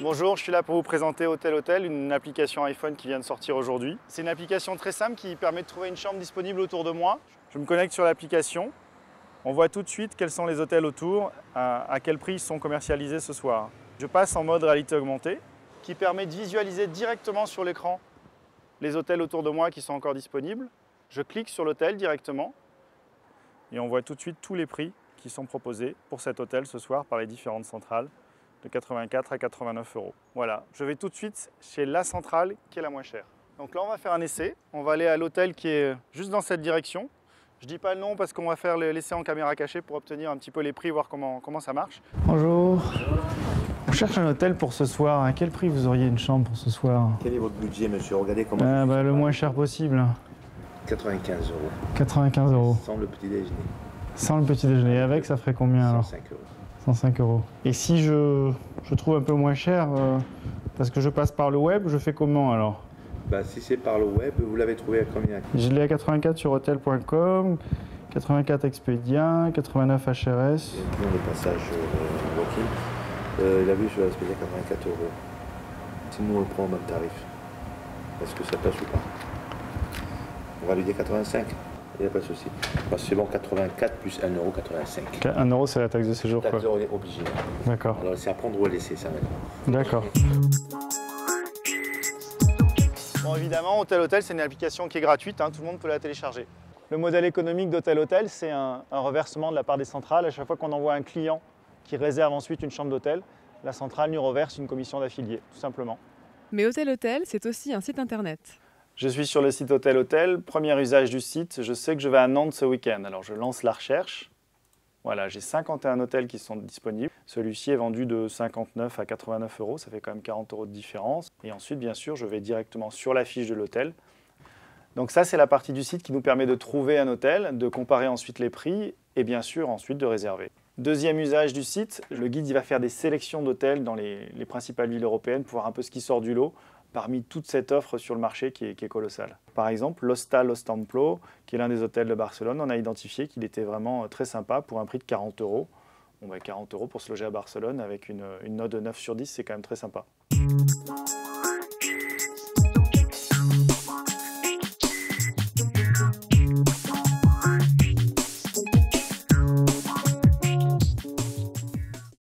Bonjour, je suis là pour vous présenter Hôtel Hôtel, une application iPhone qui vient de sortir aujourd'hui. C'est une application très simple qui permet de trouver une chambre disponible autour de moi. Je me connecte sur l'application. On voit tout de suite quels sont les hôtels autour, à quel prix ils sont commercialisés ce soir. Je passe en mode réalité augmentée qui permet de visualiser directement sur l'écran les hôtels autour de moi qui sont encore disponibles. Je clique sur l'hôtel directement et on voit tout de suite tous les prix qui sont proposés pour cet hôtel ce soir par les différentes centrales, de 84 à 89 euros. Voilà, je vais tout de suite chez la centrale qui est la moins chère. Donc là, on va faire un essai. On va aller à l'hôtel qui est juste dans cette direction. Je ne dis pas le nom parce qu'on va faire l'essai en caméra cachée pour obtenir un petit peu les prix, voir comment ça marche. Bonjour. On cherche un hôtel pour ce soir. À quel prix vous auriez une chambre pour ce soir? Quel est votre budget, monsieur? Regardez comment... Le moins cher possible. 95 euros. 95 euros. Sans le petit déjeuner. Sans le petit déjeuner. Avec, ça ferait combien alors? 105 euros. 105 euros. Et si je trouve un peu moins cher, parce que je passe par le web, je fais comment alors? Si c'est par le web, vous l'avez trouvé à combien? Je l'ai à 84 sur hotel.com, 84 Expedia, 89 HRS. Et puis le passage Walking, il a vu sur la Expedia 84 euros. Sinon on le prend au même tarif. Est-ce que ça passe ou pas? On va lui dire 85. Il n'y a pas de souci. C'est bon, 84 plus 1,85 €. 1 euro, c'est la taxe de séjour, quoi. On est obligé. D'accord. Alors c'est à prendre ou à laisser, ça maintenant. D'accord. Bon, évidemment, Hôtel Hôtel, c'est une application qui est gratuite, tout le monde peut la télécharger. Le modèle économique d'Hôtel Hôtel, c'est un reversement de la part des centrales. À chaque fois qu'on envoie un client qui réserve ensuite une chambre d'hôtel, la centrale lui reverse une commission d'affilié, tout simplement. Mais Hôtel Hôtel, c'est aussi un site internet. Je suis sur le site Hôtel Hôtel, premier usage du site, je sais que je vais à Nantes ce week-end. Alors je lance la recherche. Voilà, j'ai 51 hôtels qui sont disponibles. Celui-ci est vendu de 59 à 89 euros, ça fait quand même 40 euros de différence. Et ensuite, bien sûr, je vais directement sur la fiche de l'hôtel. Donc ça, c'est la partie du site qui nous permet de trouver un hôtel, de comparer ensuite les prix et bien sûr ensuite de réserver. Deuxième usage du site, le guide il va faire des sélections d'hôtels dans les principales villes européennes pour voir un peu ce qui sort du lot parmi toute cette offre sur le marché qui est colossale. Par exemple, l'Hostal Los Templo, qui est l'un des hôtels de Barcelone, on a identifié qu'il était vraiment très sympa pour un prix de 40 euros. Bon, 40 euros pour se loger à Barcelone avec une note de 9 sur 10, c'est quand même très sympa.